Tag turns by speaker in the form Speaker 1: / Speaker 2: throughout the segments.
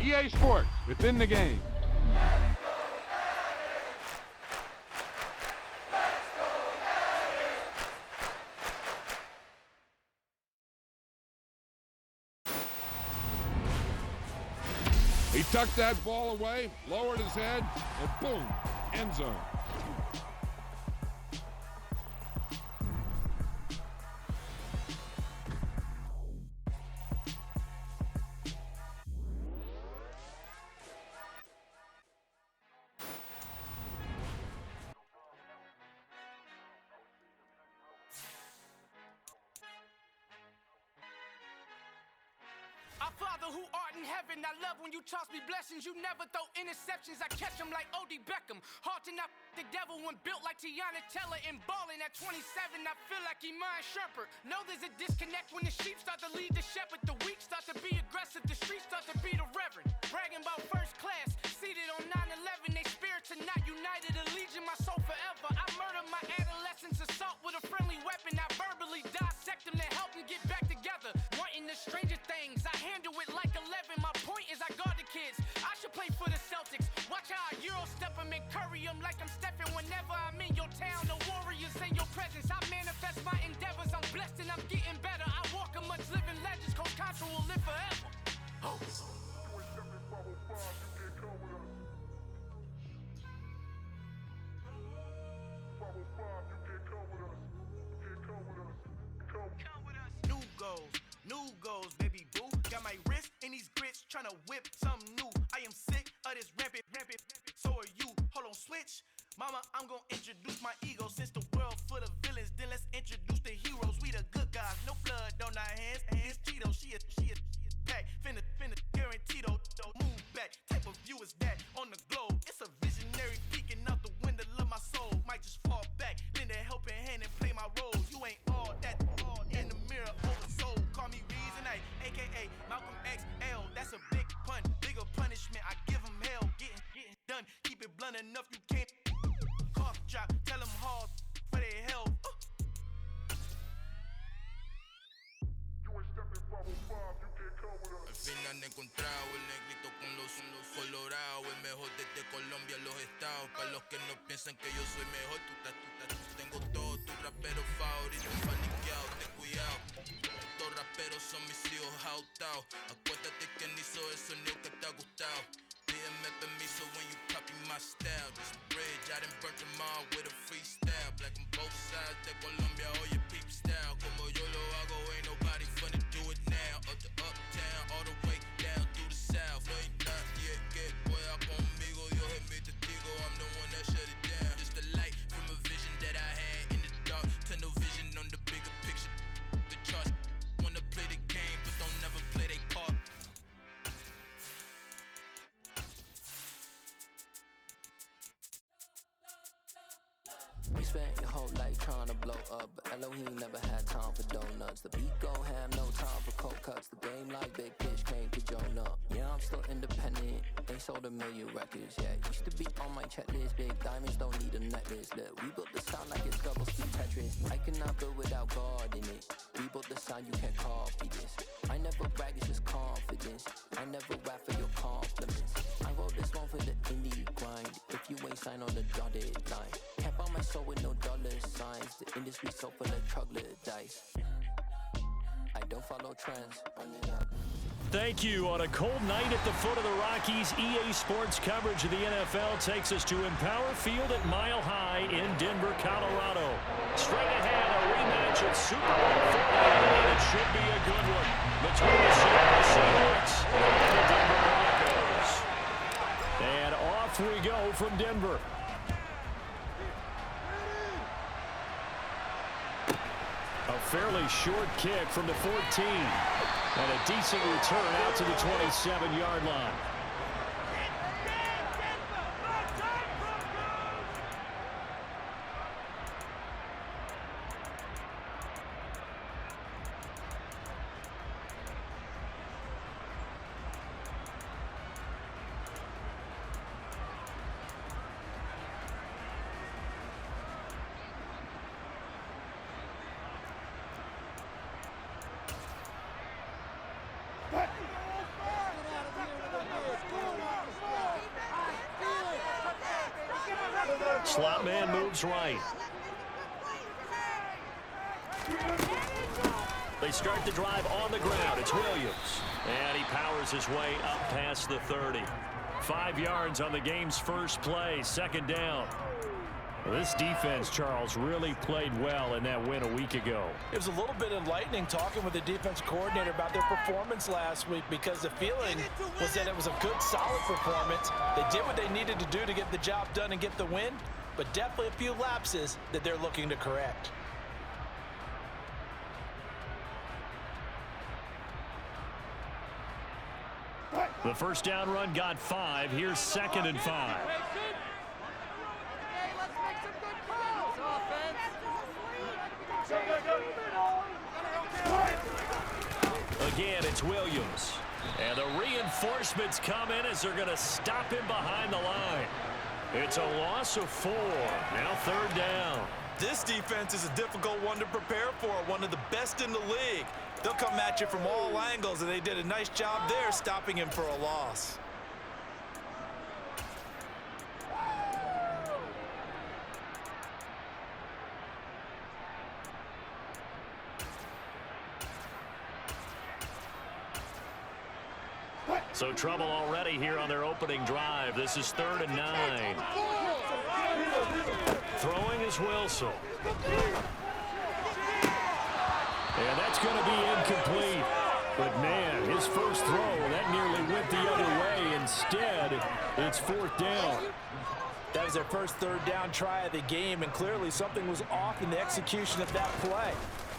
Speaker 1: EA Sports, within the game. He tucked that ball away, lowered his head, and boom, end zone.
Speaker 2: Our Father who art in heaven, I love when you toss me blessings. You never throw interceptions, I catch them like O.D. Beckham. Hard to knock the devil when built like Tiana Teller. And balling at 27, I feel like Iman Shumpert. Know there's a disconnect when the sheep start to lead the shepherd. The weak start to be aggressive, the streets start to be the reverend. Bragging about first class, seated on 9/11. They spirits are not united, a legion, my soul forever. I murder my adolescence, assault with a friendly weapon. I verbally dissect them to help them get back together. Wanting the stranger things, I handle it like 11. My point is I guard the kids. I should play for the Celtics. Watch how I Euro step them and curry them like I'm Stephen. Whenever I'm in your town, the Warriors in your presence. I manifest my endeavors. I'm blessed and I'm getting better. I walk amongst living legends. Coach Contra will live forever. Oh. New goals, baby boo. Got my wrist in these grits, tryna whip something new. I am sick of this rampant. So are you. Hold on, switch. Mama, I'm gonna introduce my ego. Since the world full of villains, then let's introduce the heroes. We the good guys, no blood on our hands. Hands Cheeto, she a pack. Finna, guaranteed don't move back. Type of view is that on the globe? It's a visionary peeking out the window of my soul. Might just fall back, lend a helping hand and play my role. You ain't all that. In the mirror, open soul. Call me Reason A, aka Malcolm XL. That's a big pun, bigger punishment. I give him hell, getting done. Keep it blunt enough, you can't. Cough drop, tell them hard for their health.
Speaker 3: Al final he encontrado el negrito con los colorados, el mejor desde Colombia a los estados. Para los que no piensan que yo soy mejor, tengo todo, tu rapero favorito, paniqueado, ten cuidado. Estos raperos son mis hijos jautados. Acuérdate quién hizo el sonido que te ha gustado. Pídeme permiso when you copy my style. This bridge, I done burnt them all with a freestyle. Black on both sides de Colombia, oye peep style. Como yo lo hago, ain't nobody finna do it now. Up to uptown, all the way down through the south. No ain't not yet, que pueda conmigo. Dios es mi testigo, I'm the one that shut it down. Just a light from a vision that I had in the dark. Tunnel vision on the bigger picture. The charts wanna play the game, but don't never play their part.
Speaker 4: We spent your whole life trying to blow up, but Elohim never had time for donuts. The beat go ham, no time for cold cuts. The game like Big Fish came to Jonah. Yeah, I'm still independent. They sold 1 million records. Yeah, used to be on my checklist. Big diamonds don't need a necklace. Look, we built the sound like it's double speed Tetris. I cannot build without God in it. We built the sound, you can't copy this. I never brag, it's just confidence. I never rap for your compliments. I wrote this one for the indie grind. If you ain't signed on the dotted line, can't buy my soul with no dollar signs. The industry so full of troglodytes. I don't follow trends.
Speaker 5: Thank you. On a cold night at the foot of the Rockies, EA Sports coverage of the NFL takes us to Empower Field at Mile High in Denver, Colorado. Straight ahead, a rematch at Super Bowl 48, and it should be a good one between the Seattle Seahawks and the Denver Broncos. And off we go from Denver. A fairly short kick from the 14. And a decent return out to the 27-yard line. Slot man moves right. They start the drive on the ground. It's Williams. And he powers his way up past the 30. 5 yards on the game's first play. Second down. Well, this defense, Charles, really played well in that win a week ago.
Speaker 6: It was a little bit enlightening talking with the defense coordinator about their performance last week, because the feeling was that it was a good, solid performance. They did what they needed to do to get the job done and get the win, but definitely a few lapses that they're looking to correct.
Speaker 5: The first down run got 5. Here's 2nd and 5. Again, it's Williams. And the reinforcements come in as they're going to stop him behind the line. It's a loss of 4. Now 3rd down.
Speaker 6: This defense is a difficult one to prepare for, one of the best in the league. They'll come at you from all angles, and they did a nice job there stopping him for a loss.
Speaker 5: So trouble already here on their opening drive. This is 3rd and 9. Throwing is Wilson. And that's going to be incomplete. But, man, his first throw, that nearly went the other way. Instead, it's 4th down.
Speaker 6: That was their first 3rd down try of the game, and clearly something was off in the execution of that play.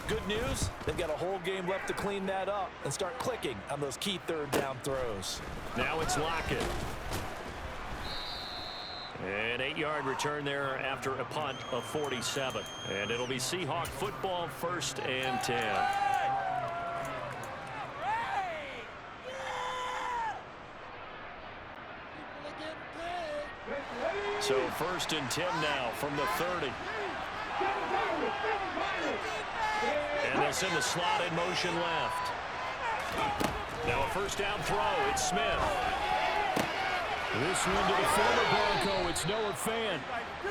Speaker 6: Good news, they've got a whole game left to clean that up and start clicking on those key 3rd down throws.
Speaker 5: Now it's Lockett. An 8-yard return there after a punt of 47. And it'll be Seahawk football, 1st and 10. So 1st and 10 now from the 30. And they'll send the slot in motion left. Now a 1st down throw. It's Smith. This one to the former Bronco. It's Noah Fant.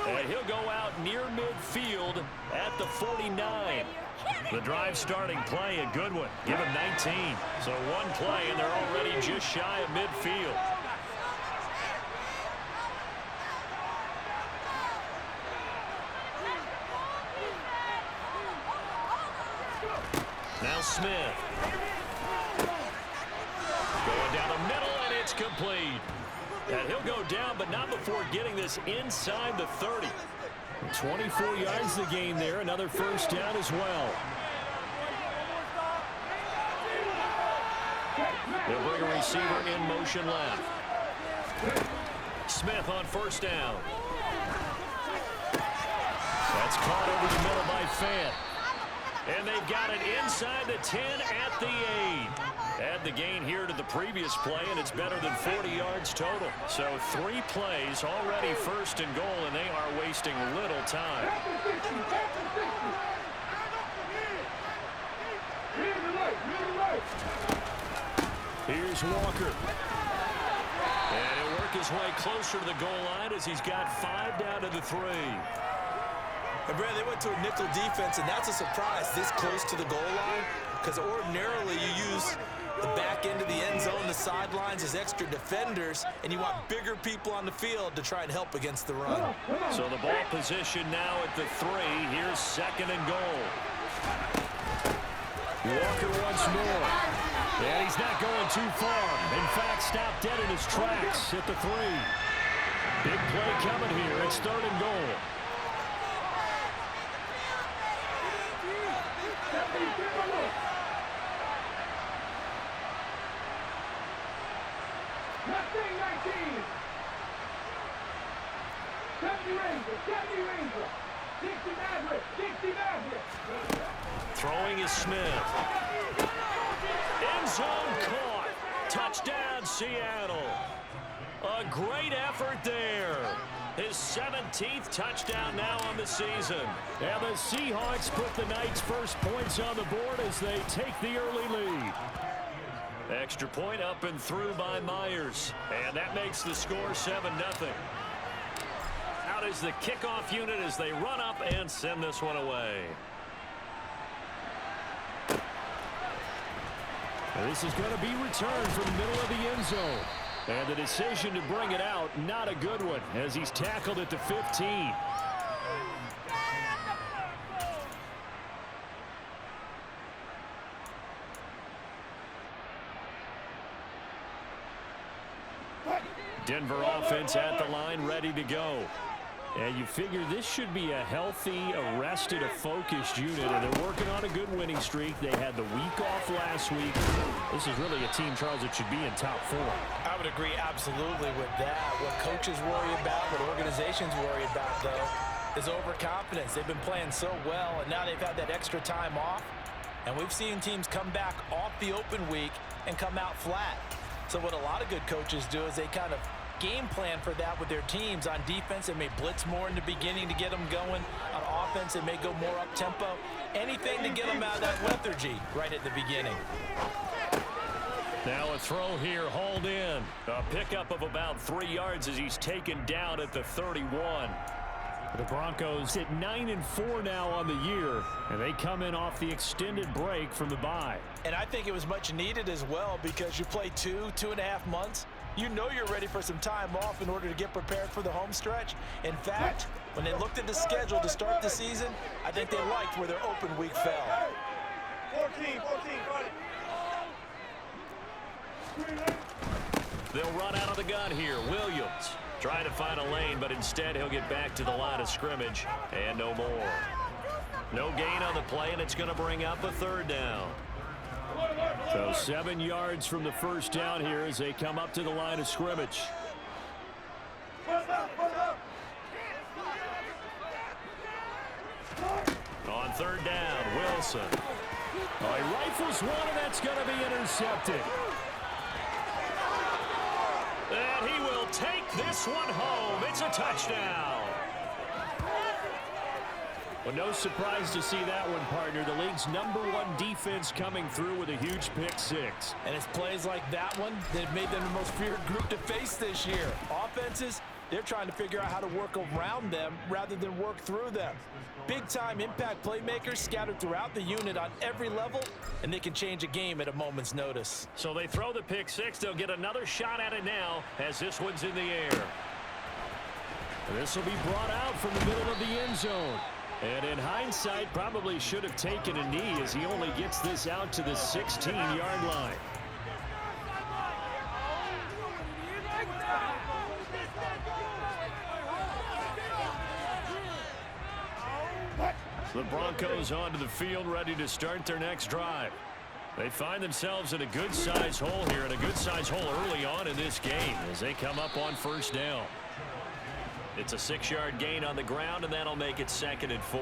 Speaker 5: And he'll go out near midfield at the 49. The drive starting play, a good one. Give him 19. So one play, and they're already just shy of midfield. Now Smith. Going down the middle, and it's complete. And he'll go down, but not before getting this inside the 30. 24 yards the game there. Another 1st down as well. They'll bring a receiver in motion left. Smith on 1st down. That's caught over the middle by Fant. And they got it inside the 10 at the 8. Add the gain here to the previous play, and it's better than 40 yards total. So 3 plays already 1st and goal, and they are wasting little time. Here's Walker. And he'll work his way closer to the goal line as he's got 5 down to the 3.
Speaker 6: And Brad, they went to a nickel defense, and that's a surprise this close to the goal line, because ordinarily you use the back end of the end zone, the sidelines as extra defenders, and you want bigger people on the field to try and help against the run.
Speaker 5: So the ball position now at the 3. Here's 2nd and goal. Walker once more. And he's not going too far. In fact, stopped dead in his tracks at the 3. Big play coming here. It's 3rd and goal. Throwing is Smith. End zone caught. Touchdown, Seattle. A great effort there. His 17th touchdown now on the season. And the Seahawks put the Knights' first points on the board as they take the early lead. Extra point up and through by Myers. And that makes the score 7-0. Out out as the kickoff unit as they run up and send this one away. This is going to be returned from the middle of the end zone. And the decision to bring it out, not a good one, as he's tackled at the 15. Denver offense at the line, ready to go. And you figure this should be a healthy, arrested, a focused unit, and they're working on a good winning streak. They had the week off last week. This is really a team, Charles, that should be in top 4.
Speaker 6: I would agree absolutely with that. What coaches worry about, what organizations worry about, though, is overconfidence. They've been playing so well, and now they've had that extra time off. And we've seen teams come back off the open week and come out flat. So what a lot of good coaches do is they kind of game plan for that with their teams. On defense, they may blitz more in the beginning to get them going. On offense, they may go more up-tempo. Anything to get them out of that lethargy right at the beginning.
Speaker 5: Now a throw here, hauled in. A pickup of about 3 yards as he's taken down at the 31. The Broncos at 9-4 now on the year, and they come in off the extended break from the bye.
Speaker 6: And I think it was much needed as well, because you play 2.5 months. You know you're ready for some time off in order to get prepared for the home stretch. In fact, when they looked at the schedule to start the season, I think they liked where their open week fell.
Speaker 7: 14,
Speaker 5: They'll run out of the gun here. Williams trying to find a lane, but instead he'll get back to the line of scrimmage and no more. No gain on the play, and it's going to bring up a 3rd down. So 7 yards from the first down here as they come up to the line of scrimmage. On 3rd down, Wilson. Oh, he rifles one, and that's going to be intercepted. And he will take this one home. It's a touchdown. Well, no surprise to see that one, partner. The league's #1 defense coming through with a huge pick 6.
Speaker 6: And it's plays like that one that made them the most feared group to face this year. Offenses, they're trying to figure out how to work around them rather than work through them. Big-time impact playmakers scattered throughout the unit on every level, and they can change a game at a moment's notice.
Speaker 5: So they throw the pick 6. They'll get another shot at it now as this one's in the air. This will be brought out from the middle of the end zone. And in hindsight, probably should have taken a knee as he only gets this out to the 16-yard line. The Broncos onto the field, ready to start their next drive. They find themselves in a good-sized hole here, and a good-sized hole early on in this game as they come up on 1st down. It's a 6-yard gain on the ground, and that'll make it 2nd and 4.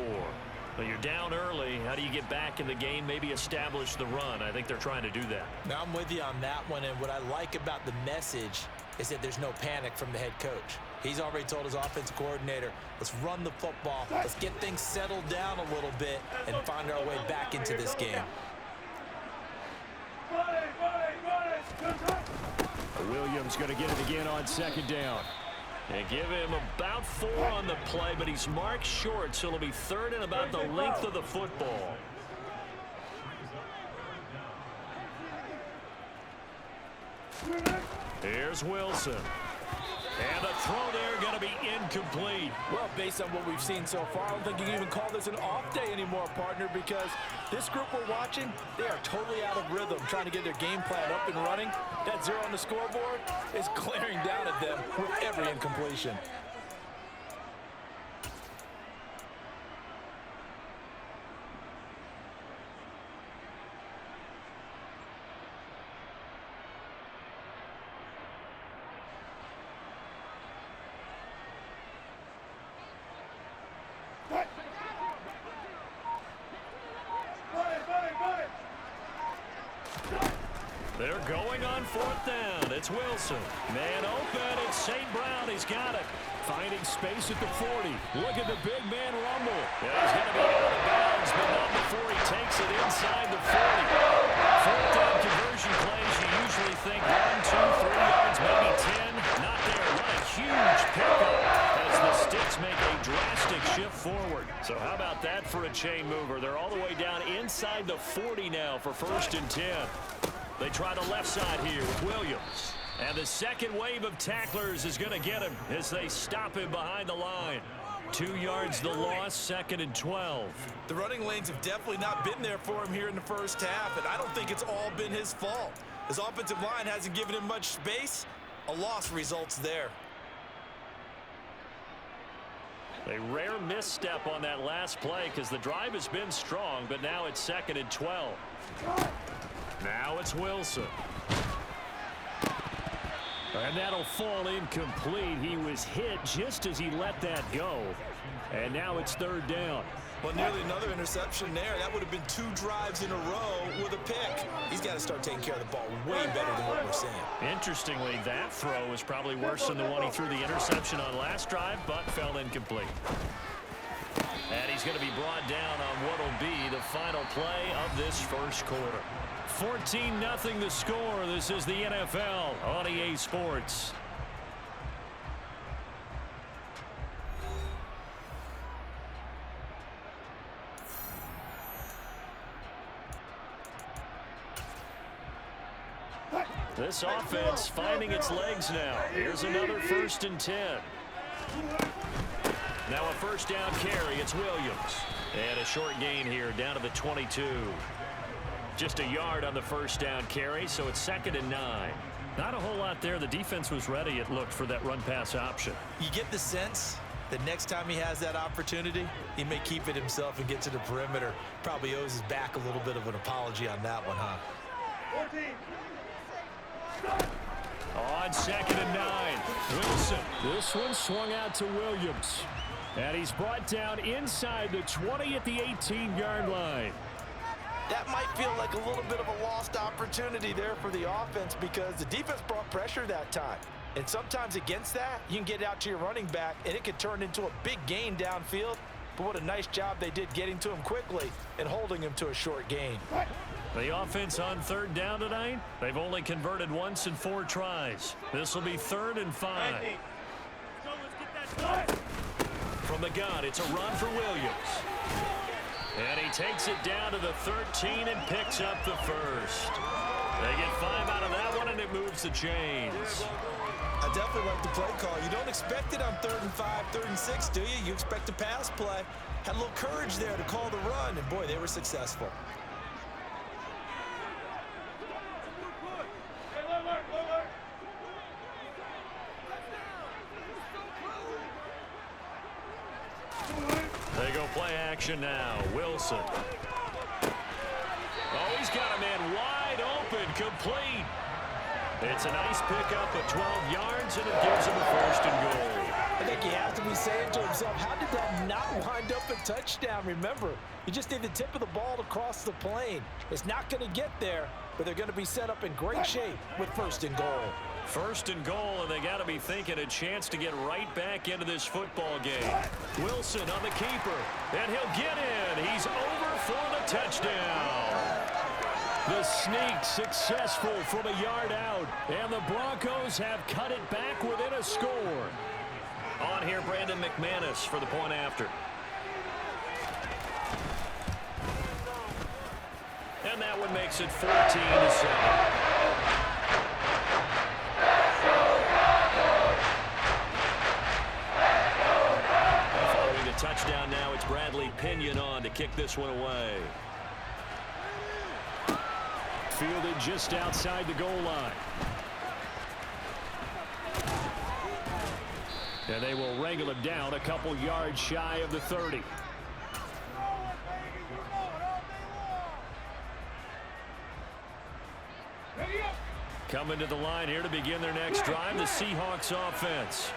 Speaker 5: Well, you're down early. How do you get back in the game, maybe establish the run? I think they're trying to do that.
Speaker 6: Now, I'm with you on that one, and what I like about the message is that there's no panic from the head coach. He's already told his offensive coordinator, let's run the football, let's get things settled down a little bit and find our way back into this game.
Speaker 5: Williams going to get it again on 2nd down. And give him about 4 on the play, but he's marked short, so it'll be 3rd and about the length of the football. Here's Wilson. And the throw there going to be incomplete.
Speaker 6: Well, based on what we've seen so far, I don't think you can even call this an off day anymore, partner, because this group we're watching, they are totally out of rhythm, trying to get their game plan up and running. That 0 on the scoreboard is glaring down at them with every incompletion.
Speaker 5: They're going on 4th down. It's Wilson. Man open. It's St. Brown. He's got it. Finding space at the 40. Look at the big man rumble. Yeah, he's going to be out of bounds, but not before he takes it inside the 40. 4th down conversion plays, you usually think 1, 2, 3 yards, maybe 10. Not there. What a huge pickup as the Sticks make So how about that for a chain mover? They're all the way down inside the 40 now for 1st and 10. They try the left side here with Williams. And the second wave of tacklers is going to get him as they stop him behind the line. 2 yards the loss, 2nd and 12.
Speaker 6: The running lanes have definitely not been there for him here in the first half, and I don't think it's all been his fault. His offensive line hasn't given him much space. A loss results there.
Speaker 5: A rare misstep on that last play because the drive has been strong, but now it's 2nd and 12. Now it's Wilson. And that'll fall incomplete. He was hit just as he let that go. And now it's 3rd down.
Speaker 6: Well, nearly another interception there. That would have been 2 drives in a row with a pick. He's got to start taking care of the ball way better than what we're seeing.
Speaker 5: Interestingly, that throw was probably worse than the one he threw the interception on last drive, but fell incomplete. And he's going to be brought down on what will be the final play of this first quarter. 14-0 the score. This is the NFL on EA Sports. This offense finding its legs now. Here's another 1st and 10. Now a 1st down carry. It's Williams. And a short gain here down to the 22. Just a yard on the 1st down carry, so it's 2nd and 9. Not a whole lot there. The defense was ready, it looked, for that run-pass option.
Speaker 6: You get the sense that next time he has that opportunity, he may keep it himself and get to the perimeter. Probably owes his back a little bit of an apology on that one, huh?
Speaker 7: 14.
Speaker 5: On 2nd and 9, Wilson. This one swung out to Williams. And he's brought down inside the 20 at the 18-yard line.
Speaker 6: That might feel like a little bit of a lost opportunity there for the offense because the defense brought pressure that time. And sometimes against that, you can get out to your running back, and it could turn into a big gain downfield. But what a nice job they did getting to him quickly and holding him to a short gain.
Speaker 5: The offense on 3rd down tonight, they've only converted once in 4 tries. This will be 3rd and 5. From the gun, it's a run for Williams. And he takes it down to the 13 and picks up the 1st. They get 5 out of that one, and it moves the chains.
Speaker 6: I definitely like the play call. You don't expect it on 3rd and 5, 3rd and 6, do you? You expect a pass play. Had a little courage there to call the run, and boy, they were successful.
Speaker 5: They go play action now. Wilson. Oh, he's got a man wide open, complete. It's a nice pickup of 12 yards, and it gives him a 1st and goal.
Speaker 6: I think he has to be saying to himself, how did that not wind up a touchdown? Remember, you just need the tip of the ball to cross the plane. It's not going to get there, but they're going to be set up in great shape with 1st and goal.
Speaker 5: 1st and goal, and they got to be thinking a chance to get right back into this football game. Wilson on the keeper, and he'll get in. He's over for the touchdown. The sneak successful from a yard out, and the Broncos have cut it back within a score. On here, Brandon McManus for the point after. And that one makes it 14-7. Touchdown now. It's Bradley Pinion on to kick this one away. Fielded just outside the goal line. And they will wrangle him down a couple yards shy of the 30. Coming to the line here to begin their next drive, the Seahawks offense.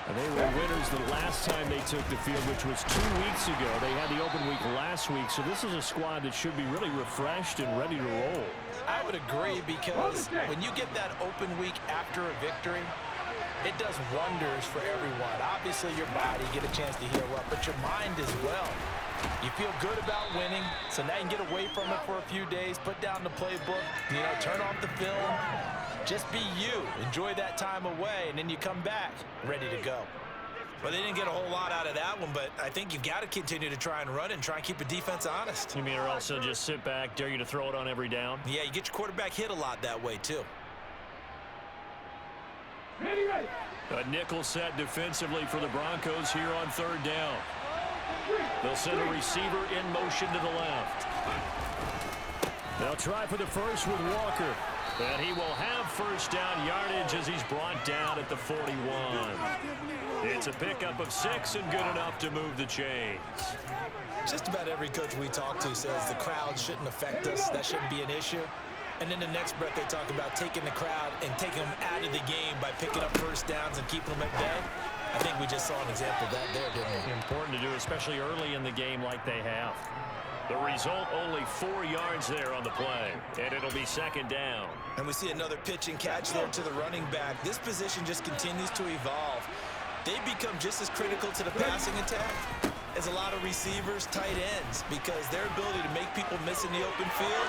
Speaker 5: And they were winners the last time they took the field, which was 2 weeks ago. They had the open week last week, so this is a squad that should be really refreshed and ready to roll.
Speaker 6: I would agree, because when you get that open week after a victory, it does wonders for everyone. Obviously, your body, get a chance to heal up, but your mind as well. You feel good about winning, so now you can get away from it for a few days, put down the playbook, turn off the film. Just be you. Enjoy that time away, and then you come back ready to go. Well, they didn't get a whole lot out of that one, but I think you've got to continue to try and run and try and keep the defense honest.
Speaker 5: You mean or also just sit back, dare you to throw it on every down?
Speaker 6: Yeah, you get your quarterback hit a lot that way, too.
Speaker 5: A nickel set defensively for the Broncos here on third down. They'll send a receiver in motion to the left. They'll try for the first with Walker. And he will have first down yardage as he's brought down at the 41. It's a pickup of 6 and good enough to move the chains.
Speaker 6: Just about every coach we talk to says the crowd shouldn't affect us. That shouldn't be an issue. And then the next breath they talk about taking the crowd and taking them out of the game by picking up first downs and keeping them at bay. I think we just saw an example of that there, didn't we?
Speaker 5: Important to do, especially early in the game like they have. The result, only 4 yards there on the play, and it'll be second down.
Speaker 6: And we see another pitch and catch there to the running back. This position just continues to evolve. They become just as critical to the passing attack as a lot of receivers, tight ends, because their ability to make people miss in the open field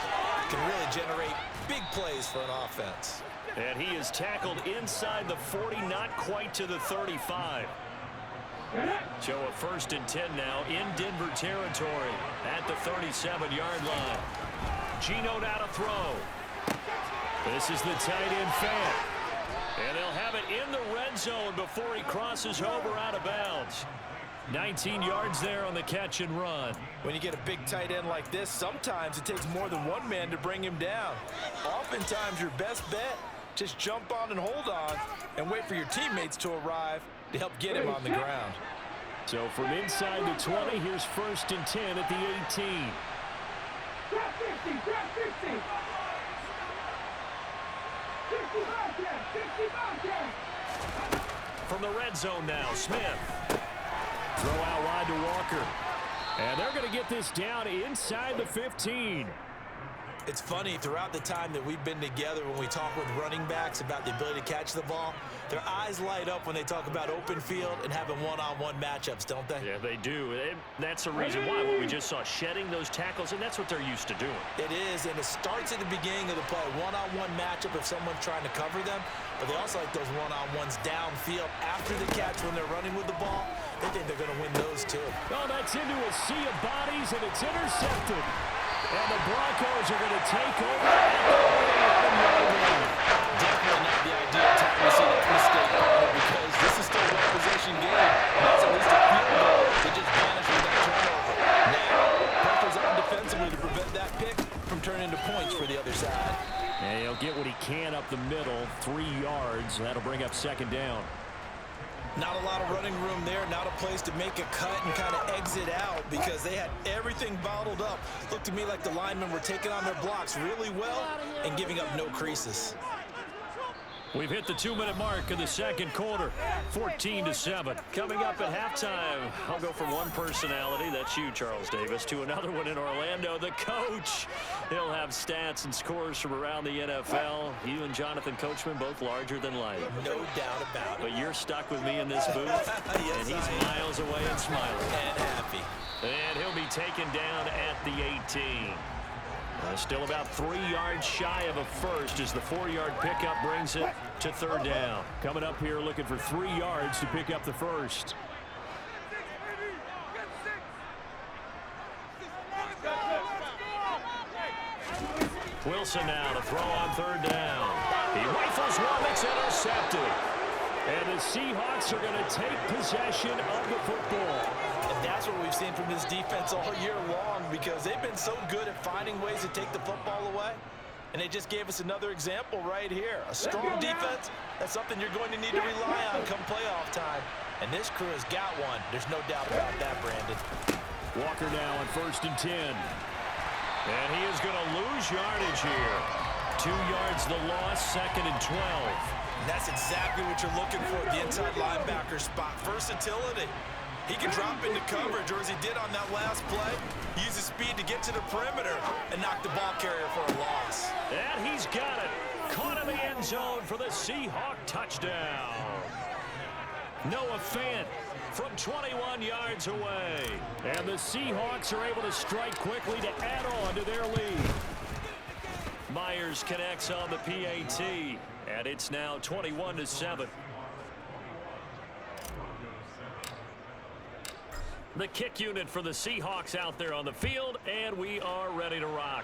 Speaker 6: can really generate big plays for an offense.
Speaker 5: And he is tackled inside the 40, not quite to the 35. So a 1st and 10 now in Denver territory at the 37-yard line. Geno now to throw. This is the tight end fan. And they'll have it in the red zone before he crosses over out of bounds. 19 yards there on the catch and run.
Speaker 6: When you get a big tight end like this, sometimes it takes more than one man to bring him down. Oftentimes your best bet, just jump on and hold on and wait for your teammates to arrive to help get him on the ground.
Speaker 5: So from inside the 20, here's 1st and 10 at the 18.
Speaker 7: Drop 50, drop 50. 65 10, 65 10.
Speaker 5: From the red zone now, Smith. Throw out wide to Walker. And they're going to get this down inside the 15.
Speaker 6: It's funny, throughout the time that we've been together, when we talk with running backs about the ability to catch the ball, their eyes light up when they talk about open field and having one-on-one matchups, don't they?
Speaker 5: Yeah, they do. That's the reason why. What we just saw, shedding those tackles, and that's what they're used to doing.
Speaker 6: It is, and it starts at the beginning of the play. One-on-one matchup if someone's trying to cover them, but they also like those one-on-ones downfield after the catch when they're running with the ball. They think they're going to win those, too.
Speaker 5: Oh, that's into a sea of bodies, and it's intercepted. And the Broncos are going to take over at the 1-yard line.
Speaker 6: Definitely not the ideal time to see that mistake, because this is still a one-possession game. That's at least a field goal. They just vanished with that turnover. Now, pressure's on defensively to prevent that pick from turning into points for the other side.
Speaker 5: And he'll get what he can up the middle, 3 yards. That'll bring up second down.
Speaker 6: Not a lot of running room there, not a place to make a cut and kind of exit out because they had everything bottled up. Looked to me like the linemen were taking on their blocks really well and giving up no creases.
Speaker 5: We've hit the 2-minute mark in the second quarter, 14-7. Coming up at halftime, I'll go from one personality, that's you, Charles Davis, to another one in Orlando, the coach. He'll have stats and scores from around the NFL. You and Jonathan Coachman, both larger than life.
Speaker 6: No doubt about it.
Speaker 5: But you're stuck with me in this booth,
Speaker 6: Yes,
Speaker 5: and he's miles away and smiling.
Speaker 6: And happy.
Speaker 5: And he'll be taken down at the 18. Still about 3 yards shy of a first as the 4-yard pickup brings it to third down. Coming up here looking for 3 yards to pick up the first. Wilson now to throw on third down. He rifles one that's intercepted. And the Seahawks are going to take possession of the football.
Speaker 6: And that's what we've seen from this defense all year long because they've been so good at finding ways to take the football away. And they just gave us another example right here. A strong defense, that's something you're going to need to rely on come playoff time. And this crew has got one. There's no doubt about that, Brandon.
Speaker 5: Walker now on 1st and 10. And he is going to lose yardage here. 2 yards the loss, 2nd and 12.
Speaker 6: And that's exactly what you're looking for at the inside linebacker spot. Versatility. He can drop into coverage, or as he did on that last play, use his speed to get to the perimeter and knock the ball carrier for a loss.
Speaker 5: And he's got it. Caught in the end zone for the Seahawk touchdown. Noah Fant from 21 yards away. And the Seahawks are able to strike quickly to add on to their lead. Myers connects on the PAT. And it's now 21-7. The kick unit for the Seahawks out there on the field, and we are ready to rock.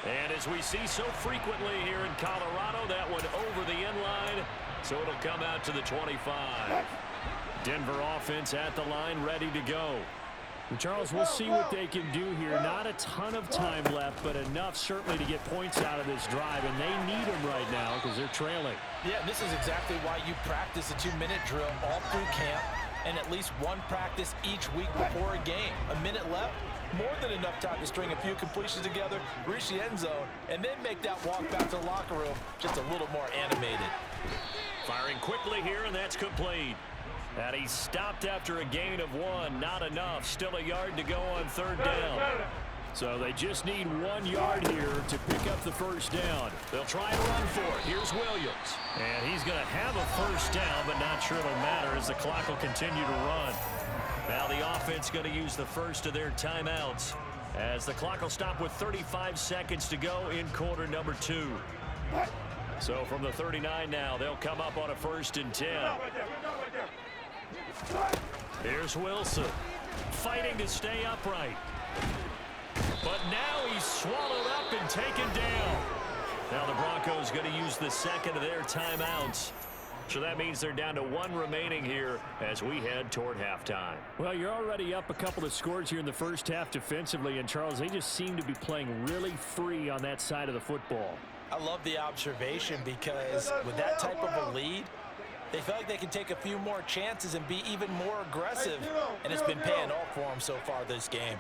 Speaker 5: And as we see so frequently here in Colorado, that one over the end line, so it'll come out to the 25. Denver offense at the line, ready to go.
Speaker 8: And Charles, we'll see what they can do here. Not a ton of time left, but enough certainly to get points out of this drive, and they need them right now because they're trailing.
Speaker 6: Yeah, this is exactly why you practice a 2-minute drill all through camp and at least one practice each week before a game. A minute left, more than enough time to string a few completions together, reach the end zone, and then make that walk back to the locker room just a little more animated.
Speaker 5: Firing quickly here, and that's complete. And he stopped after a gain of 1. Not enough. Still a yard to go on 3rd down.
Speaker 8: So they just need 1 yard here to pick up the first down.
Speaker 5: They'll try and run for it. Here's Williams. And he's going to have a first down, but not sure it'll matter as the clock will continue to run. Now the offense going to use the first of their timeouts as the clock will stop with 35 seconds to go in quarter number 2. So from the 39 now, they'll come up on a 1st and 10. Here's Wilson, fighting to stay upright. But now he's swallowed up and taken down. Now the Broncos going to use the second of their timeouts. So that means they're down to 1 remaining here as we head toward halftime.
Speaker 8: Well, you're already up a couple of scores here in the first half defensively, and Charles, they just seem to be playing really free on that side of the football.
Speaker 6: I love the observation because with that type of a lead, they feel like they can take a few more chances and be even more aggressive, and it's been paying off for them so far this game.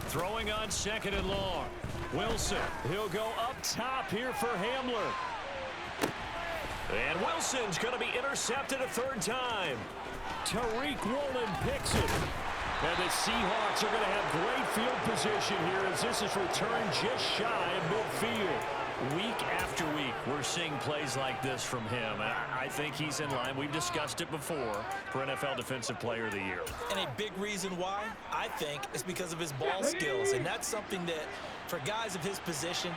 Speaker 5: Throwing on 2nd and long. Wilson, he'll go up top here for Hamler. And Wilson's going to be intercepted a 3rd time.
Speaker 8: Tariq Woolen picks it. And the Seahawks are going to have great field position here as this is returned just shy of midfield.
Speaker 5: Week after week, we're seeing plays like this from him. I think he's in line. We've discussed it before for NFL Defensive Player of the Year.
Speaker 6: And a big reason why, I think, is because of his ball skills. And that's something that, for guys of his position,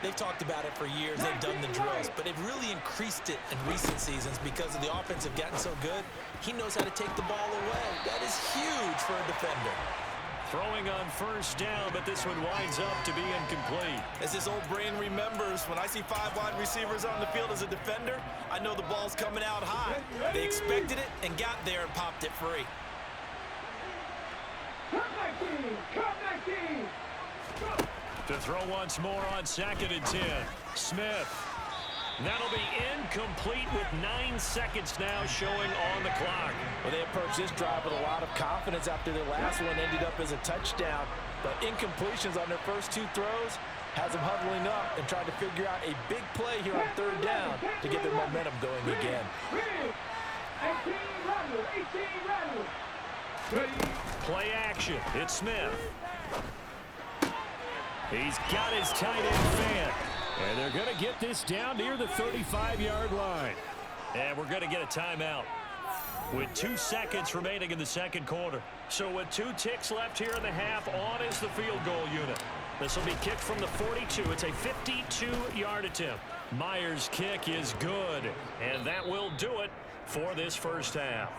Speaker 6: they've talked about it for years. They've done the drills. But they've really increased it in recent seasons because of the offense have gotten so good. He knows how to take the ball away. That is huge for a defender.
Speaker 5: Throwing on 1st down, but this one winds up to be incomplete.
Speaker 6: As his old brain remembers, when I see 5 wide receivers on the field as a defender, I know the ball's coming out high. They expected it and got there and popped it free.
Speaker 5: To throw once more on 2nd and 10. Smith. That'll be incomplete with 9 seconds now showing on the clock.
Speaker 6: Well, they approached this drive with a lot of confidence after their last one ended up as a touchdown. But incompletions on their first 2 throws has them huddling up and trying to figure out a big play here on 3rd down to get their momentum going again.
Speaker 5: Play action. It's Smith. He's got his tight end fan.
Speaker 8: And they're going to get this down near the 35-yard line.
Speaker 5: And we're going to get a timeout with 2 seconds remaining in the 2nd quarter. So with 2 ticks left here in the half, on is the field goal unit. This will be kicked from the 42. It's a 52-yard attempt. Myers' kick is good, and that will do it for this first half.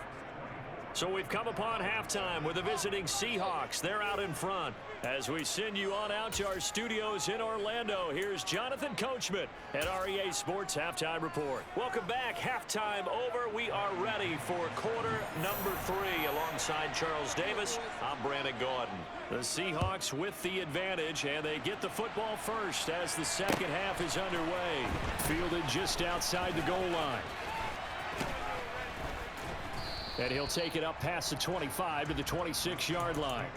Speaker 5: So we've come upon halftime with the visiting Seahawks. They're out in front. As we send you on out to our studios in Orlando, here's Jonathan Coachman at REA Sports Halftime Report. Welcome back. Halftime over. We are ready for quarter number 3 alongside Charles Davis. I'm Brandon Gordon. The Seahawks with the advantage, and they get the football first as the second half is underway.
Speaker 8: Fielded just outside the goal line. And he'll take it up past the 25 to the 26-yard line.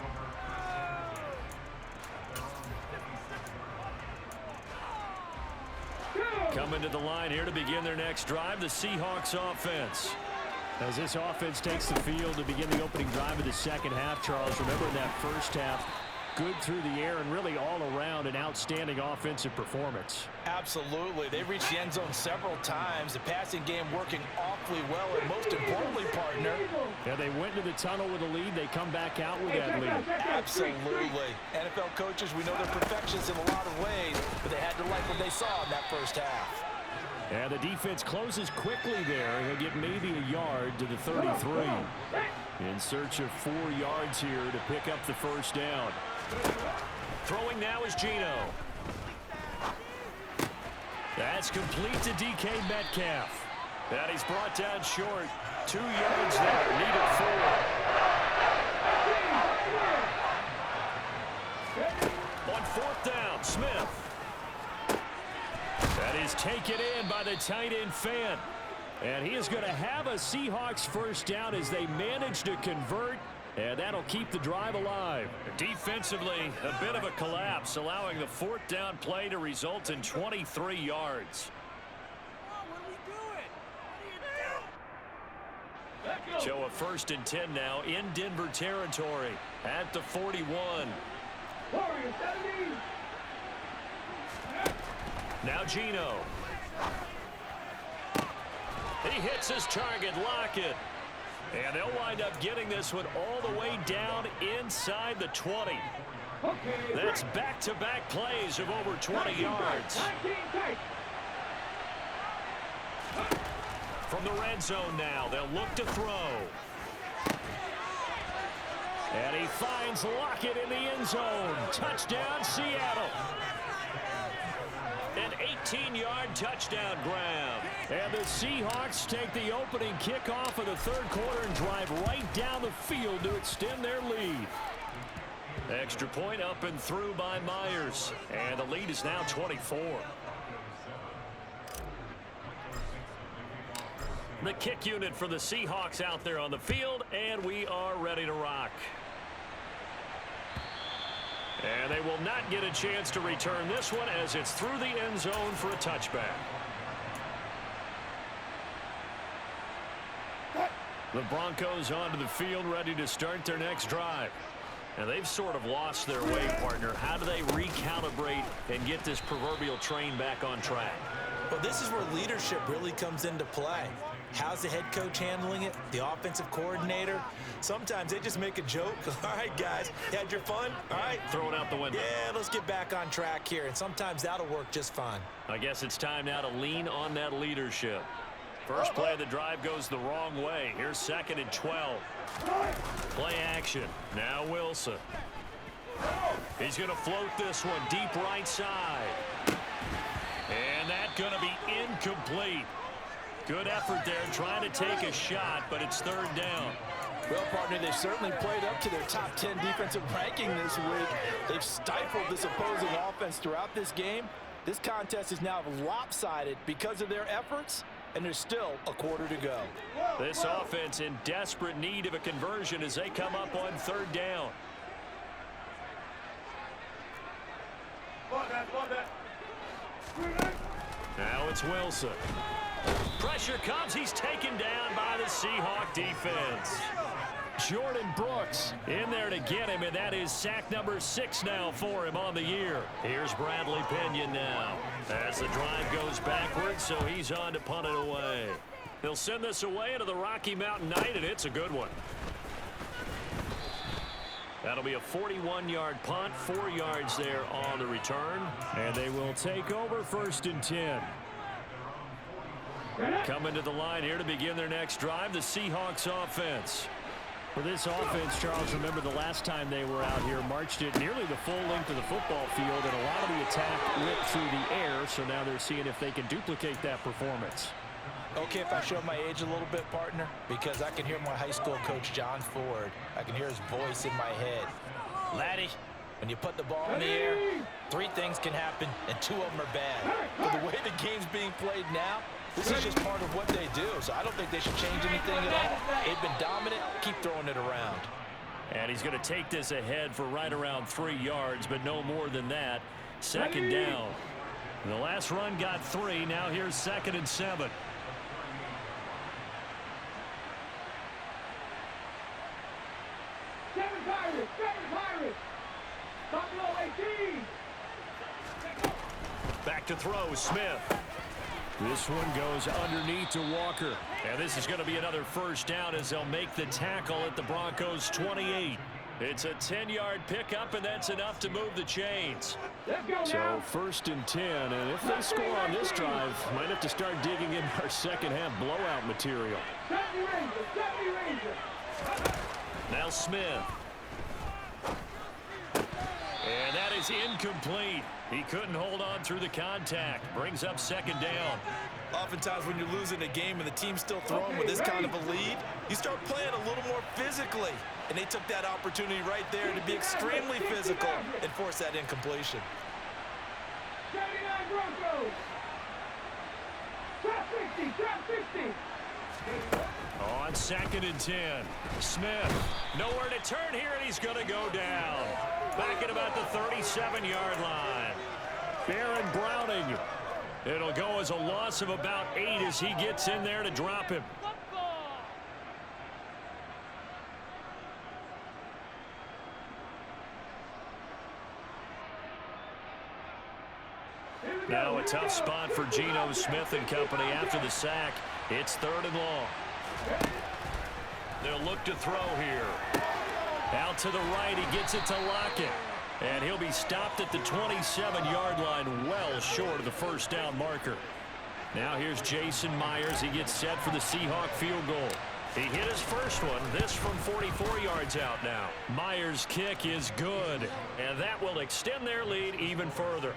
Speaker 5: Coming to the line here to begin their next drive, the Seahawks offense.
Speaker 8: As this offense takes the field to begin the opening drive of the second half, Charles, remember in that first half, good through the air and really all around an outstanding offensive performance.
Speaker 6: Absolutely. They reached the end zone several times. The passing game working awfully well, and most importantly, partner.
Speaker 8: Yeah, they went into the tunnel with a lead. They come back out with that lead.
Speaker 6: Absolutely. NFL coaches, we know they're perfectionists in a lot of ways, but they had to like what they saw in that first half.
Speaker 8: And the defense closes quickly there. He'll get maybe a yard to the 33. In search of 4 yards here to pick up the first down. Throwing now is Geno. That's complete to DK Metcalf. And he's brought down short. 2 yards there. Needed 4. On 4th down, Smith. That is taken in by the tight end Fant. And he is going to have a Seahawks first down as they manage to convert. And that'll keep the drive alive. Defensively, a bit of a collapse, allowing the 4th down play to result in 23 yards. So a 1st and 10 now in Denver territory at the 41. Now Geno. He hits his target, Lockett. And they'll wind up getting this one all the way down inside the 20. That's back-to-back plays of over 20 yards. From the red zone now, they'll look to throw. And he finds Lockett in the end zone. Touchdown, Seattle. An 18-yard touchdown grab. And the Seahawks take the opening kickoff of the 3rd quarter and drive right down the field to extend their lead. Extra point up and through by Myers. And the lead is now 24. The kick unit for the Seahawks out there on the field, and we are ready to rock. And they will not get a chance to return this one as it's through the end zone for a touchback. The Broncos onto the field ready to start their next drive. And they've sort of lost their way, partner. How do they recalibrate and get this proverbial train back on track?
Speaker 6: Well, this is where leadership really comes into play. How's the head coach handling it? The offensive coordinator? Sometimes they just make a joke. All right, guys, you had your fun? All right.
Speaker 8: Throw it out the window.
Speaker 6: Yeah, let's get back on track here. And sometimes that'll work just fine.
Speaker 8: I guess it's time now to lean on that leadership. First play of the drive goes the wrong way. Here's 2nd and 12. Play action. Now Wilson. He's going to float this one deep right side. And that's going to be incomplete. Good effort there trying to take a shot, but it's 3rd down.
Speaker 9: Well, partner, they've certainly played up to their top 10 defensive ranking this week. They've stifled this opposing offense throughout this game. This contest is now lopsided because of their efforts, and there's still a quarter to go.
Speaker 8: This offense in desperate need of a conversion as they come up on 3rd down. Now it's Wilson. Pressure comes. He's taken down by the Seahawk defense. Jordan Brooks in there to get him, and that is sack number 6 now for him on the year. Here's Bradley Pinion now as the drive goes backwards, so he's on to punt it away. They'll send this away into the Rocky Mountain Night, and it's a good one. That'll be a 41-yard punt, 4 yards there on the return, and they will take over 1st and 10. Coming to the line here to begin their next drive, the Seahawks offense. For this offense, Charles, remember the last time they were out here, marched it nearly the full length of the football field, and a lot of the attack went through the air, so now they're seeing if they can duplicate that performance.
Speaker 6: Okay, if I show my age a little bit, partner, because I can hear my high school coach, John Ford. I can hear his voice in my head. Laddie, when you put the ball in the air, 3 things can happen, and 2 of them are bad. But the way the game's being played now, this is just part of what they do, so I don't think they should change anything at all. They've been dominant. Keep throwing it around.
Speaker 8: And he's going to take this ahead for right around 3 yards, but no more than that. 2nd down. The last run got 3. Now here's 2nd and 7. Back to throw, Smith. This one goes underneath to Walker. And this is going to be another first down as they'll make the tackle at the Broncos' 28.
Speaker 5: It's a 10-yard pickup, and that's enough to move the chains.
Speaker 7: So
Speaker 5: 1st and 10, and if they score on this drive, might have to start digging in our second-half blowout material. Now Smith. And that is incomplete. He couldn't hold on through the contact. Brings up 2nd down.
Speaker 6: Oftentimes when you're losing a game and the team's still throwing with this kind of a lead, you start playing a little more physically. And they took that opportunity right there to be extremely physical and force that incompletion.
Speaker 7: 79 Broncos. Drop 60, drop 60.
Speaker 5: On 2nd and 10. Smith, nowhere to turn here, and he's going to go down. Back at about the 37-yard line. Baron Browning. It'll go as a loss of about 8 as he gets in there to drop him. Now a tough spot for Geno Smith and company after the sack. It's 3rd and long. They'll look to throw here. Out to the right, he gets it to Lockett. And he'll be stopped at the 27-yard line, well short of the 1st down marker. Now here's Jason Myers. He gets set for the Seahawk field goal. He hit his first one, this from 44 yards out now. Myers' kick is good, and that will extend their lead even further.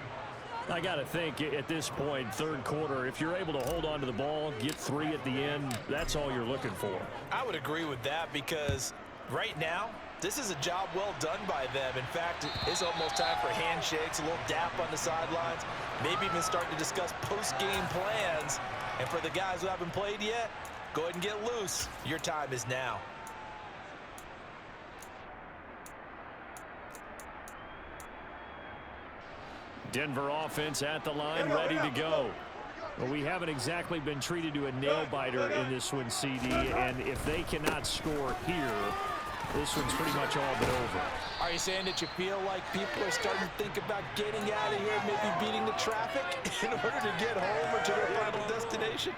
Speaker 5: I got to think at this point, 3rd quarter, if you're able to hold on to the ball, get 3 at the end, that's all you're looking for.
Speaker 6: I would agree with that because right now, this is a job well done by them. In fact, it's almost time for handshakes, a little dap on the sidelines, maybe even starting to discuss post-game plans. And for the guys who haven't played yet, go ahead and get loose. Your time is now.
Speaker 5: Denver offense at the line, ready to go. Well, we haven't exactly been treated to a nail-biter in this one, CD, and if they cannot score here, this one's pretty much all but over.
Speaker 6: Are you saying that you feel like people are starting to think about getting out of here, maybe beating the traffic in order to get home or to their final destination?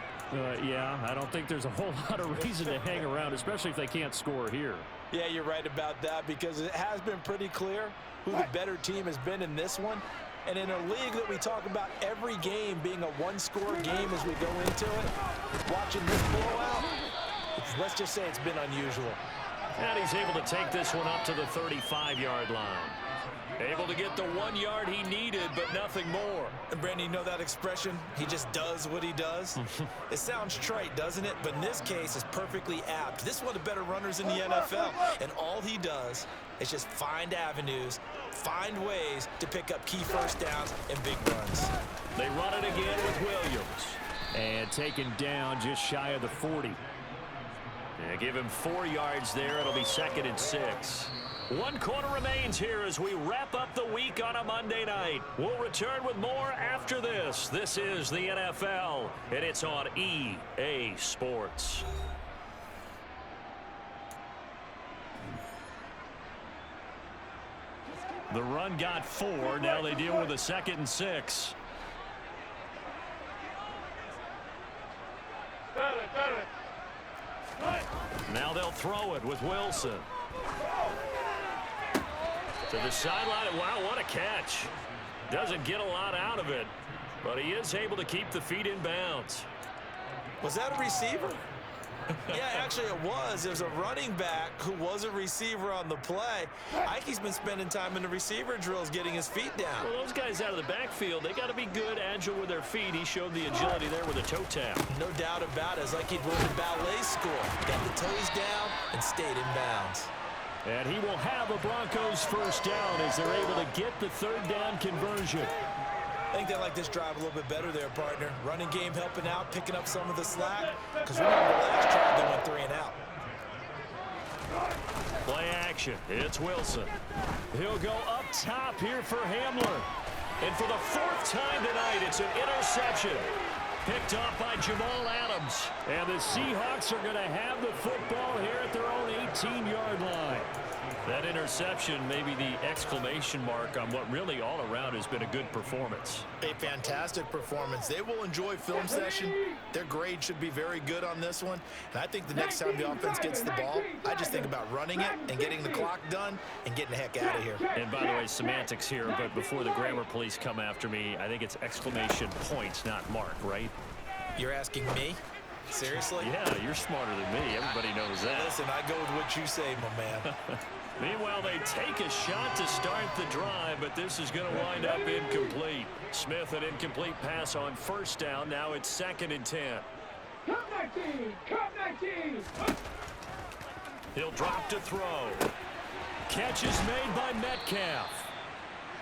Speaker 5: Yeah, I don't think there's a whole lot of reason to hang around, especially if they can't score here.
Speaker 6: Yeah, you're right about that because it has been pretty clear who the better team has been in this one. And in a league that we talk about every game being a one-score game as we go into it, watching this blowout, let's just say it's been unusual.
Speaker 5: And he's able to take this one up to the 35-yard line. Able to get the 1 yard he needed, but nothing more.
Speaker 6: And Brandon, you know that expression? He just does what he does? It sounds trite, doesn't it? But in this case, it's perfectly apt. This is one of the better runners in the NFL. And all he does is just find avenues, find ways to pick up key 1st downs and big runs.
Speaker 5: They run it again with Williams. And taken down just shy of the 40. Yeah, give him 4 yards there. It'll be 2nd and 6. 1 quarter remains here as we wrap up the week on a Monday night. We'll return with more after this. This is the NFL, and it's on EA Sports. The run got 4. Now they deal with a 2nd and 6. Now they'll throw it with Wilson. To the sideline. Wow, what a catch. Doesn't get a lot out of it, but he is able to keep the feet in bounds.
Speaker 6: Was that a receiver? Yeah, actually it was. There's a running back who was a receiver on the play. Ike's been spending time in the receiver drills getting his feet down.
Speaker 5: Well, those guys out of the backfield, they got to be good, agile with their feet. He showed the agility there with a toe tap.
Speaker 6: No doubt about it. It's like he'd went to ballet school. Got the toes down and stayed in bounds.
Speaker 5: And he will have a Broncos 1st down as they're able to get the 3rd down conversion.
Speaker 6: I think they like this drive a little bit better there, partner. Running game helping out, picking up some of the slack. Because remember the last drive, they went 3 and out.
Speaker 5: Play action. It's Wilson. He'll go up top here for Hamler. And for the 4th time tonight, it's an interception. Picked off by Jamal Adams. And the Seahawks are going to have the football here at their own 18-yard line. That interception may be the exclamation mark on what really all around has been a good performance.
Speaker 6: A fantastic performance. They will enjoy film session. Their grade should be very good on this one. And I think the next time the offense gets the ball, I just think about running it and getting the clock done and getting the heck out of here.
Speaker 5: And by the way, semantics here, but before the grammar police come after me, I think it's exclamation points, not mark, right?
Speaker 6: You're asking me? Seriously?
Speaker 5: Yeah, you're smarter than me. Everybody knows that.
Speaker 6: Listen, I go with what you say, my man.
Speaker 5: Meanwhile, they take a shot to start the drive, but this is going to wind up incomplete. Smith, an incomplete pass on first down. Now it's 2nd and 10.
Speaker 7: Cut 19! Cut 19!
Speaker 5: He'll drop to throw. Catch is made by Metcalf.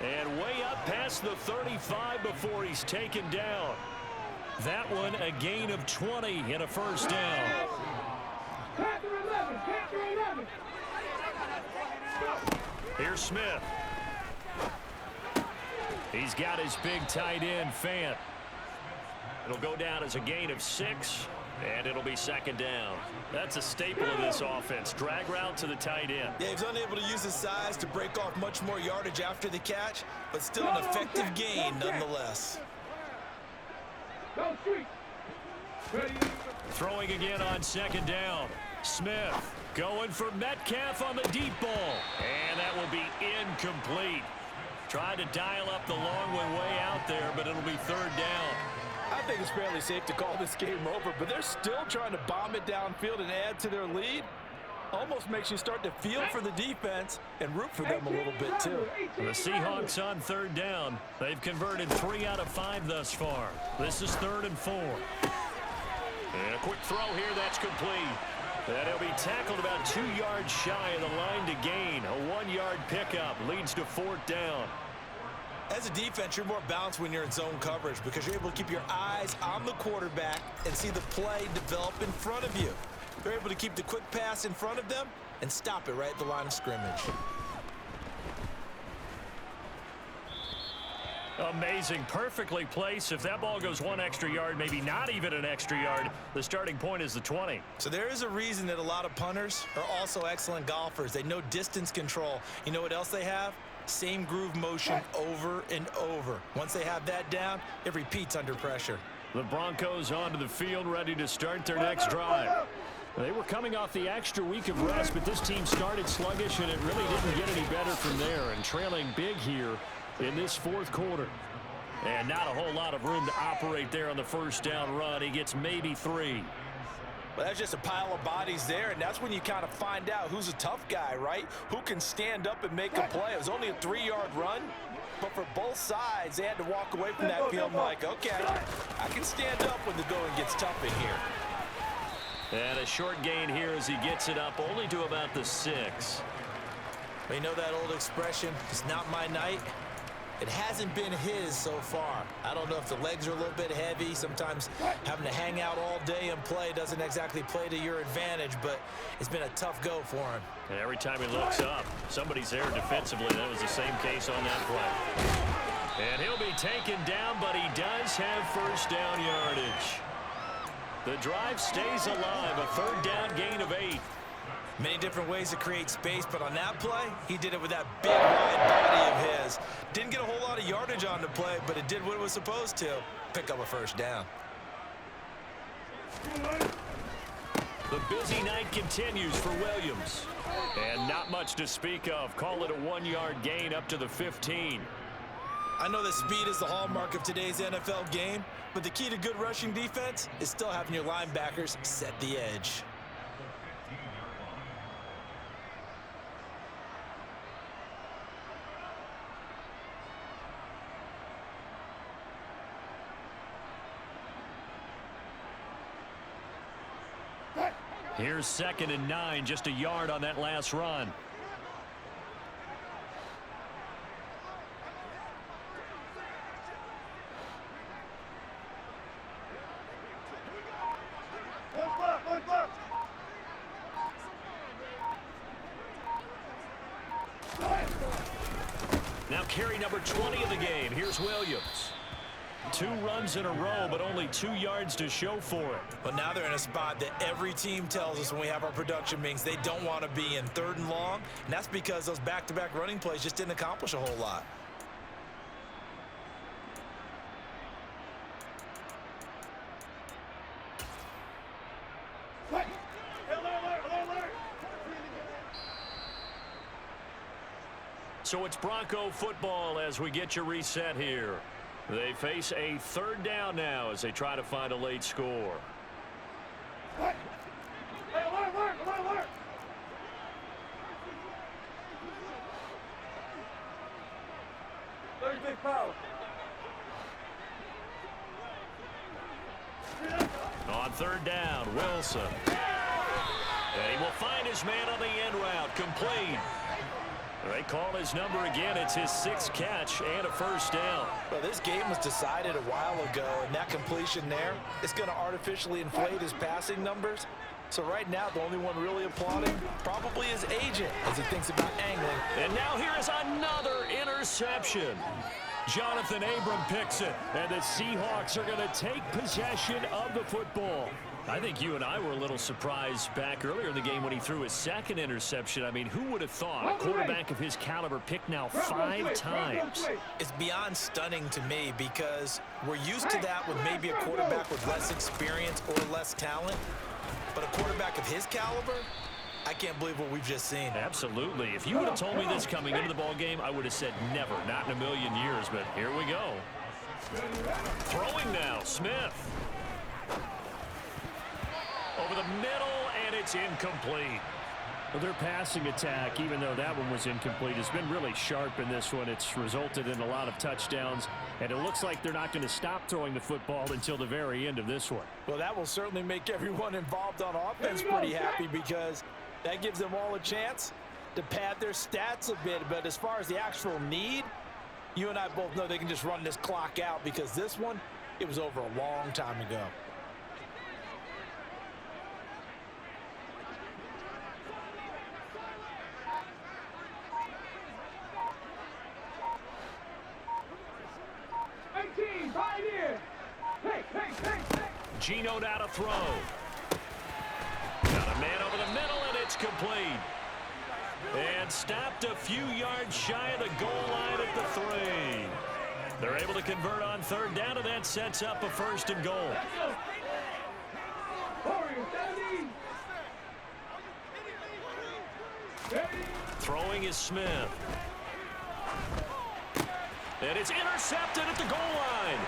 Speaker 5: And way up past the 35 before he's taken down. That one a gain of 20 and a first down.
Speaker 7: Panther 11! Panther 11!
Speaker 5: Here's Smith. He's got his big tight end, Fant. It'll go down as a gain of 6, and it'll be 2nd down. That's a staple of this offense. Drag route to the tight end.
Speaker 6: Yeah, he's unable to use his size to break off much more yardage after the catch, but still an effective gain nonetheless.
Speaker 7: Go street! Ready?
Speaker 5: Throwing again on 2nd down. Smith going for Metcalf on the deep ball. And that will be incomplete. Tried to dial up the long one way out there, but it'll be 3rd down.
Speaker 9: I think it's fairly safe to call this game over, but they're still trying to bomb it downfield and add to their lead. Almost makes you start to feel for the defense and root for them a little bit, too.
Speaker 5: The Seahawks on 3rd down. They've converted 3 out of 5 thus far. This is 3rd and 4. And a quick throw here, that's complete. And he'll be tackled about 2 yards shy of the line to gain. A 1-yard pickup leads to 4th down.
Speaker 6: As a defense, you're more balanced when you're in zone coverage because you're able to keep your eyes on the quarterback and see the play develop in front of you. They're able to keep the quick pass in front of them and stop it right at the line of scrimmage.
Speaker 5: Amazing, perfectly placed. If that ball goes 1 extra yard, maybe not even an extra yard, the starting point is the 20.
Speaker 6: So there is a reason that a lot of punters are also excellent golfers. They know distance control. You know what else they have? Same groove motion over and over. Once they have that down, it repeats under pressure.
Speaker 5: The Broncos onto the field, ready to start their next drive. They were coming off the extra week of rest, but this team started sluggish, and it really didn't get any better from there, and trailing big here in this 4th quarter. And not a whole lot of room to operate there on the first down run. He gets maybe 3.
Speaker 9: Well, that's just a pile of bodies there, and that's when you kind of find out who's a tough guy, right? Who can stand up and make a play. It was only a 3-yard run, but for both sides, they had to walk away from that field like, okay, I can stand up when the going gets tough in here.
Speaker 5: And a short gain here as he gets it up only to about the 6.
Speaker 6: Well, you know that old expression, it's not my night? It hasn't been his so far. I don't know if the legs are a little bit heavy. Sometimes having to hang out all day and play doesn't exactly play to your advantage, but it's been a tough go for him.
Speaker 5: And every time he looks up, somebody's there defensively. That was the same case on that play. And he'll be taken down, but he does have first down yardage. The drive stays alive, a 3rd down gain of 8.
Speaker 6: Many different ways to create space, but on that play, he did it with that big wide body of his. Didn't get a whole lot of yardage on the play, but it did what it was supposed to. Pick up a first down.
Speaker 5: The busy night continues for Williams. And not much to speak of. Call it a 1-yard gain up to the 15.
Speaker 6: I know that speed is the hallmark of today's NFL game, but the key to good rushing defense is still having your linebackers set the edge.
Speaker 5: Here's 2nd and 9, just a yard on that last run. Now carry number 20 of the game. Here's Williams. 2 runs in a row, but only 2 yards to show for it.
Speaker 6: But now they're in a spot that every team tells us when we have our production meetings they don't want to be in, 3rd and long. And that's because those back-to-back running plays just didn't accomplish a whole lot.
Speaker 5: So it's Bronco football as we get you reset here. They face a 3rd down now as they try to find a late score. On 3rd down, Wilson. And he will find his man on the end route, complete. They call his number again. It's his 6th catch and a 1st down.
Speaker 6: Well, this game was decided a while ago, and that completion there is going to artificially inflate his passing numbers. So right now, the only one really applauding probably his agent as he thinks about angling.
Speaker 5: And now here is another interception. Jonathan Abram picks it, and the Seahawks are going to take possession of the football. I think you and I were a little surprised back earlier in the game when he threw his 2nd interception. I mean, who would have thought a quarterback of his caliber picked now 5 times?
Speaker 6: It's beyond stunning to me because we're used to that with maybe a quarterback with less experience or less talent. But a quarterback of his caliber, I can't believe what we've just seen.
Speaker 5: Absolutely. If you would have told me this coming into the ball game, I would have said never, not in a million years. But here we go. Throwing now, Smith. Over the middle, and it's incomplete. Well, their passing attack, even though that one was incomplete, has been really sharp in this one. It's resulted in a lot of touchdowns, and it looks like they're not going to stop throwing the football until the very end of this one.
Speaker 9: Well, that will certainly make everyone involved on offense pretty happy because that gives them all a chance to pad their stats a bit. But as far as the actual need, you and I both know they can just run this clock out because this one, it was over a long time ago.
Speaker 5: Gino now to throw. Got a man over the middle, and it's complete. And stopped a few yards shy of the goal line at the 3. They're able to convert on 3rd down, and that sets up a 1st and goal. Throwing is Smith. And it's intercepted at the goal line.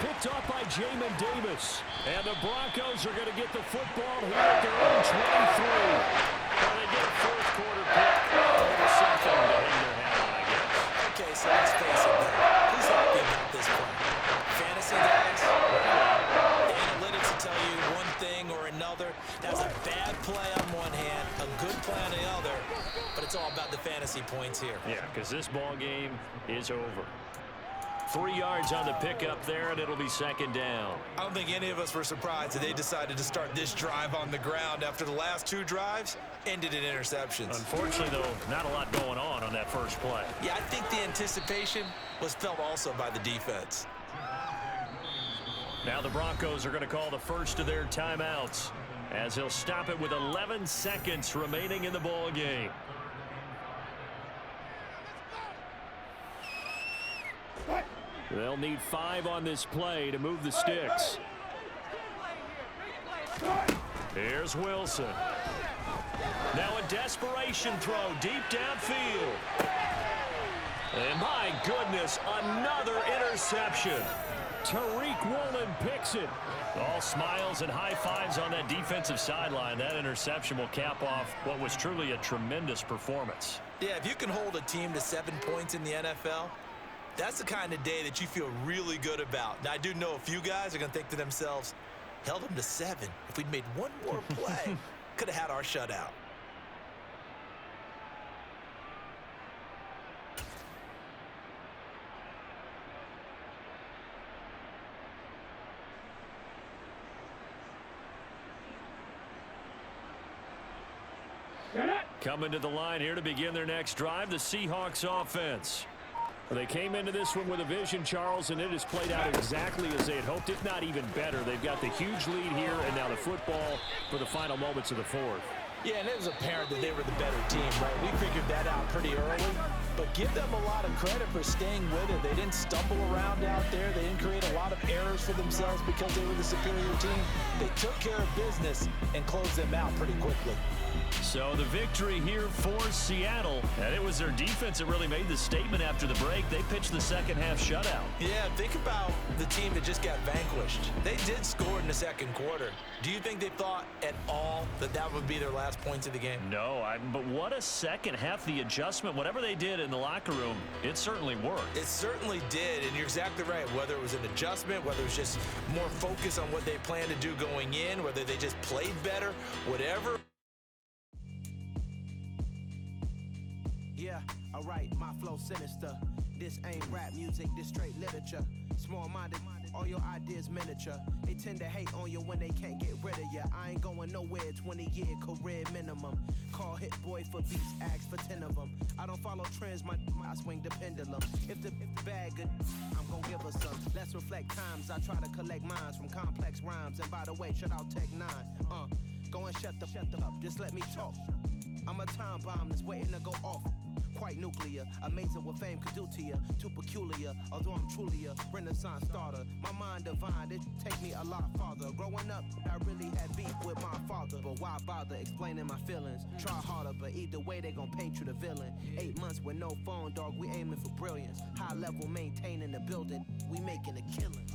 Speaker 5: Picked off by Jamin Davis. And the Broncos are going to get the football here at their own 23. Well, they get a 4th quarter pick. Over something to hang their hat on, I guess.
Speaker 6: Okay, so let's face it now. Who's happy about this play? Fantasy guys? The analytics will tell you one thing or another. That's a bad play on one hand, a good play on the other, but it's all about the fantasy points here.
Speaker 5: Yeah, because this ball game is over. 3 yards on the pickup there, and it'll be 2nd down.
Speaker 6: I don't think any of us were surprised that they decided to start this drive on the ground after the last 2 drives ended in interceptions.
Speaker 5: Unfortunately, though, not a lot going on that first play.
Speaker 6: Yeah, I think the anticipation was felt also by the defense.
Speaker 5: Now the Broncos are going to call the first of their timeouts as they'll stop it with 11 seconds remaining in the ball game. They'll need 5 on this play to move the sticks. Here's Wilson. Now a desperation throw deep downfield. And my goodness, another interception. Tariq Woolen picks it. All smiles and high fives on that defensive sideline. That interception will cap off what was truly a tremendous performance.
Speaker 6: Yeah, if you can hold a team to 7 points in the NFL, that's the kind of day that you feel really good about. Now, I do know a few guys are going to think to themselves, held them to 7. If we'd made one more play, could have had our shutout.
Speaker 5: Coming to the line here to begin their next drive, the Seahawks offense. Well, they came into this one with a vision, Charles, and it has played out exactly as they had hoped, if not even better. They've got the huge lead here, and now the football for the final moments of the fourth.
Speaker 6: Yeah, and it was apparent that they were the better team, right? We figured that out pretty early. But give them a lot of credit for staying with it. They didn't stumble around out there. They didn't create a lot of errors for themselves because they were the superior team. They took care of business and closed them out pretty quickly.
Speaker 5: So the victory here for Seattle, and it was their defense that really made the statement after the break. They pitched the second half shutout.
Speaker 6: Yeah, think about the team that just got vanquished. They did score in the second quarter. Do you think they thought at all that that would be their last points of the game?
Speaker 5: No, but what a second half. The adjustment, whatever they did in the locker room, it certainly worked.
Speaker 6: It certainly did, and you're exactly right. Whether it was an adjustment, whether it was just more focus on what they planned to do going in, whether they just played better, whatever.
Speaker 10: Yeah, alright, my flow sinister. This ain't rap music, this straight literature. Small-minded, all your ideas miniature. They tend to hate on you when they can't get rid of you. I ain't going nowhere, 20-year career minimum. Call hit boy for beats, ask for 10 of them. I don't follow trends, I swing the pendulum. If the bag good, I'm gonna give her some. Let's reflect times, I try to collect minds from complex rhymes. And by the way, shut out Tech 9. Go and shut the up, just let me talk. I'm a time bomb that's waiting to go off. Quite nuclear, amazing what fame could do to you. Too peculiar, although I'm truly a renaissance starter. My mind divine, it take me a lot farther. Growing up, I really had beef with my father. But why bother explaining my feelings? Try harder, but either way they gon' paint you the villain. 8 months with no phone, dog, we aiming for brilliance. High level maintaining the building, we making a killing.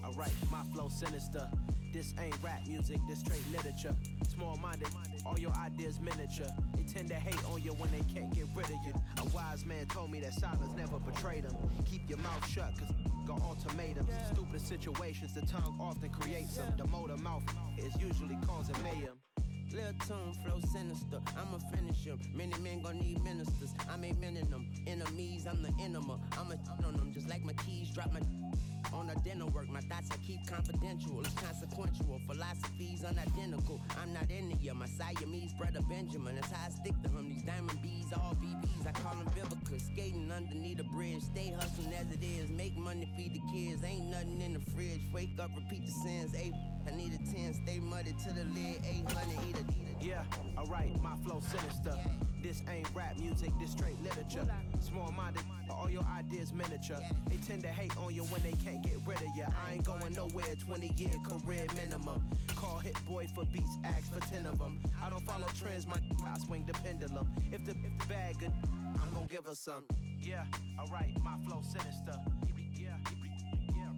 Speaker 10: Alright, my flow sinister. This ain't rap music, this straight literature. Small-minded, all your ideas miniature. They tend to hate on you when they can't get rid of you. A wise man told me that silence never betrayed him. Keep your mouth shut, cause got ultimatums. Stupid situations, the tongue often creates them. The motor mouth is usually causing mayhem.
Speaker 11: Lil' tune, flow sinister, I'ma finish him. Many men gon' need ministers, I'm a men in them. Enemies, I'm the enema, I'm a on them. Just like my keys, drop my on a dinner work. My thoughts I keep confidential, it's consequential. Philosophies unidentical, I'm not into you. My Siamese brother Benjamin, that's how I stick to him. These diamond bees, all BBs, I call them Vivica. Skating underneath a bridge, stay hustling as it is. Make money, feed the kids, ain't nothing in the fridge. Wake up, repeat the sins, I need a 10, stay muddy to the lid, 800, eat a.
Speaker 10: Yeah, alright, my flow sinister. This ain't rap music, this straight literature. Small-minded, all your ideas miniature. They tend to hate on you when they can't get rid of you. I ain't going nowhere, 20-year career minimum. Call hit boy for beats, ask for 10 of them. I don't follow trends, I swing the pendulum. If the bag good, I'm gonna give her some. Yeah, alright, my flow sinister.